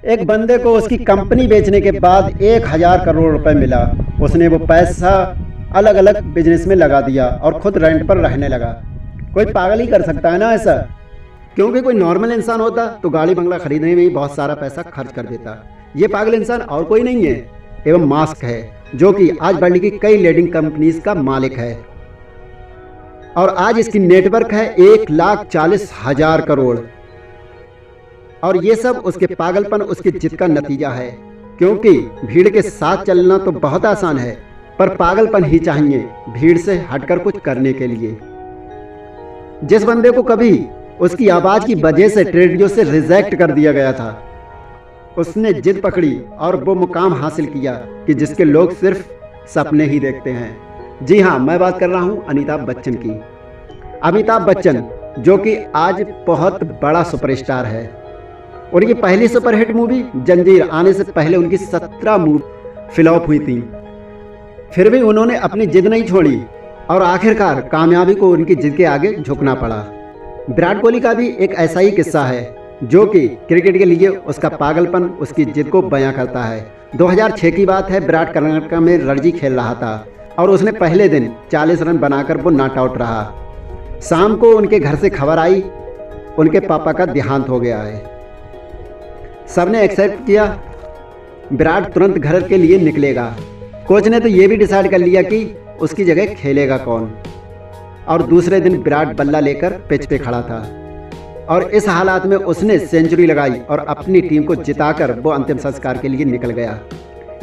एक बंदे को उसकी कंपनी बेचने के बाद 1000 करोड़ रुपए मिला। उसने वो पैसा अलग अलग बिजनेस में लगा दिया और खुद रेंट पर रहने लगा। कोई पागल ही कर सकता है ना ऐसा, क्योंकि कोई नॉर्मल इंसान होता तो गाड़ी बंगला खरीदने में ही बहुत सारा पैसा खर्च कर देता। ये पागल इंसान और कोई नहीं है, एवं मास्क है, जो कि आज वर्ल्ड की कई लीडिंग कंपनीज का मालिक है और आज इसकी नेटवर्क है 1,40,000 करोड़। और ये सब उसके पागलपन, उसकी जिद का नतीजा है, क्योंकि भीड़ के साथ चलना तो बहुत आसान है, पर पागलपन ही चाहिए भीड़ से हटकर कुछ करने के लिए। जिस बंदे को कभी उसकी आवाज की वजह से रेडियो से रिजेक्ट कर दिया गया था, उसने जिद पकड़ी और वो मुकाम हासिल किया कि जिसके लोग सिर्फ सपने ही देखते हैं। जी हाँ, मैं बात कर रहा हूँ अमिताभ बच्चन की। अमिताभ बच्चन जो कि आज बहुत बड़ा सुपरस्टार है, उनकी पहली सुपरहिट मूवी जंजीर आने से पहले उनकी 17 मूवी फ्लॉप हुई थी। फिर भी उन्होंने अपनी जिद नहीं छोड़ी और आखिरकार कामयाबी को उनकी जिद के आगे झुकना पड़ा। विराट कोहली का भी एक ऐसा ही किस्सा है, जो कि क्रिकेट के लिए उसका पागलपन, उसकी जिद को बयां करता है। 2006 की बात है, विराट कर्नाटक में रणजी खेल रहा था और उसने पहले दिन 40 रन बनाकर वो नॉट आउट रहा। शाम को उनके घर से खबर आई उनके पापा का देहांत हो गया है। सबने एक्सेप्ट किया, विराट तुरंत घर के लिए निकलेगा। कोच ने तो ये भी डिसाइड कर लिया कि उसकी जगह खेलेगा कौन। और दूसरे दिन विराट बल्ला लेकर पिच पे खड़ा था और इस हालात में उसने सेंचुरी लगाई और अपनी टीम को जिताकर वो अंतिम संस्कार के लिए निकल गया।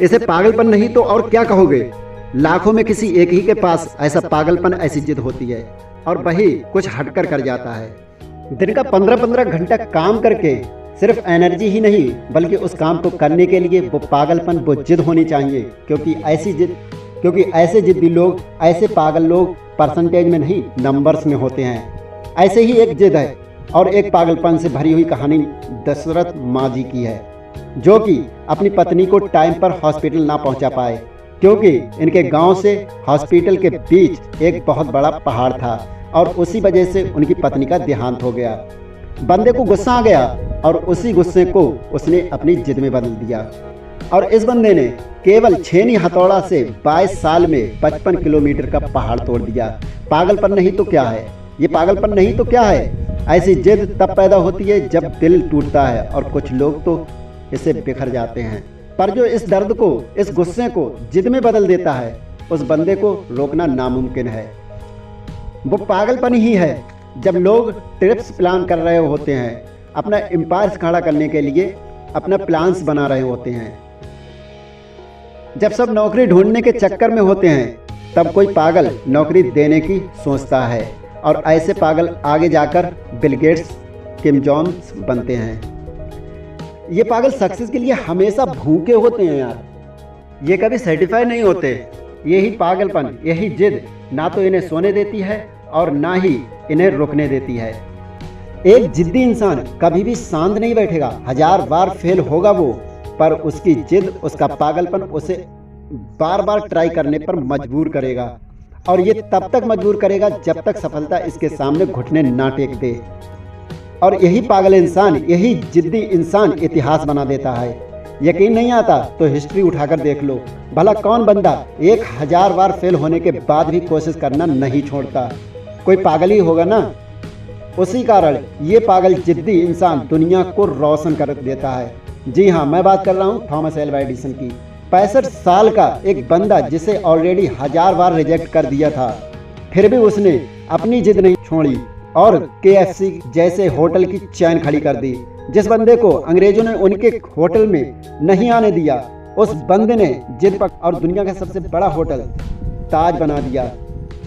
इसे पागलपन नहीं तो और क्या कहोगे। लाखों में किसी एक ही के पास ऐसा पागलपन, ऐसी जिद होती है और वही कुछ हटकर कर जाता है। दिन का 15-15 घंटा काम करके सिर्फ एनर्जी ही नहीं, बल्कि उस काम को करने के लिए वो पागलपन, वो जिद होनी चाहिए, क्योंकि ऐसे जिद्दी लोग, ऐसे पागल लोग परसेंटेज में नहीं, नंबर्स में होते हैं। ऐसे ही एक जिद है और एक पागलपन से भरी हुई कहानी दशरथ मांझी की है, जो कि अपनी पत्नी को टाइम पर हॉस्पिटल ना पहुंचा पाए, क्योंकि इनके गांव से हॉस्पिटल के बीच एक बहुत बड़ा पहाड़ था और उसी वजह से उनकी पत्नी का देहांत हो गया। बंदे को गुस्सा आ गया और उसी गुस्से को उसने अपनी जिद में बदल दिया और इस बंदे ने केवल छेनी हथौड़ा से 22 साल में 55 किलोमीटर का पहाड़ तोड़ दिया। पागलपन नहीं तो क्या है, ये पागलपन नहीं तो क्या है। ऐसी जिद तब पैदा होती है जब दिल टूटता है और कुछ लोग तो इसे बिखर जाते हैं। पर जो इस दर्द को, इस गुस्से को जिद में बदल देता है, उस बंदे को रोकना नामुमकिन है। वो पागलपन ही है जब लोग ट्रिप्स प्लान कर रहे होते हैं, अपना एम्पायर खड़ा करने के लिए अपना प्लान्स बना रहे होते हैं। जब सब नौकरी ढूंढने के चक्कर में होते हैं, तब कोई पागल नौकरी देने की सोचता है और ऐसे पागल आगे जाकर बिल गेट्स, किम जॉन्स बनते हैं। ये पागल सक्सेस के लिए हमेशा भूखे होते हैं यार, ये कभी सर्टिफाई नहीं होते। यही पागलपन, यही जिद ना तो इन्हें सोने देती है और ना ही इन्हें रुकने देती है। एक जिद्दी इंसान कभी भी शांत नहीं बैठेगा, 1000 बार फेल होगा वो, पर उसकी जिद, उसका पागलपन उसे बार बार ट्राई करने पर मजबूर करेगा और ये तब तक मजबूर करेगा जब तक सफलता इसके सामने घुटने ना टेक दे। और यही पागल इंसान, यही जिद्दी इंसान इतिहास बना देता है। यकीन नहीं आता तो हिस्ट्री उठाकर देख लो, भला कौन बंदा 1000 बार फेल होने के बाद भी कोशिश करना नहीं छोड़ता। कोई पागल ही होगा ना। उसी कारण ये पागल जिद्दी इंसान दुनिया को रोशन कर देता है। जी हाँ, मैं बात कर रहा हूँ थॉमस एल्वा एडिसन की। 65 साल का एक बंदा जिसे ऑलरेडी 1000 बार रिजेक्ट कर दिया था, फिर भी उसने अपनी जिद नहीं छोड़ी और KFC जैसे होटल की चैन खड़ी कर दी। जिस बंदे को अंग्रेजों ने उनके होटल में नहीं आने दिया, उस बंदे ने जिद पकड़ी और दुनिया का सबसे बड़ा होटल ताज बना दिया,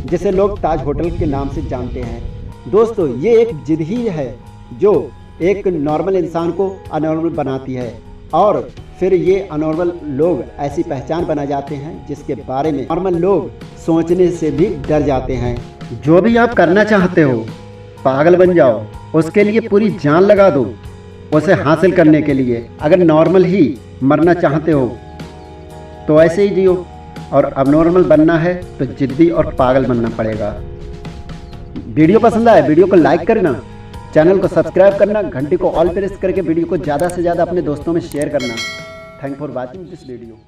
जिसे लोग ताज होटल के नाम से जानते हैं। दोस्तों, ये एक जिद ही है जो एक नॉर्मल इंसान को अनॉर्मल बनाती है और फिर ये अनॉर्मल लोग ऐसी पहचान बना जाते हैं जिसके बारे में नॉर्मल लोग सोचने से भी डर जाते हैं। जो भी आप करना चाहते हो, पागल बन जाओ, उसके लिए पूरी जान लगा दो उसे हासिल करने के लिए। अगर नॉर्मल ही मरना चाहते हो तो ऐसे ही जियो, और अब नॉर्मल बनना है तो जिद्दी और पागल बनना पड़ेगा। वीडियो पसंद आए वीडियो को लाइक करना, चैनल को सब्सक्राइब करना, घंटी को ऑल प्रेस करके वीडियो को ज़्यादा से ज़्यादा अपने दोस्तों में शेयर करना। Thank for watching this video.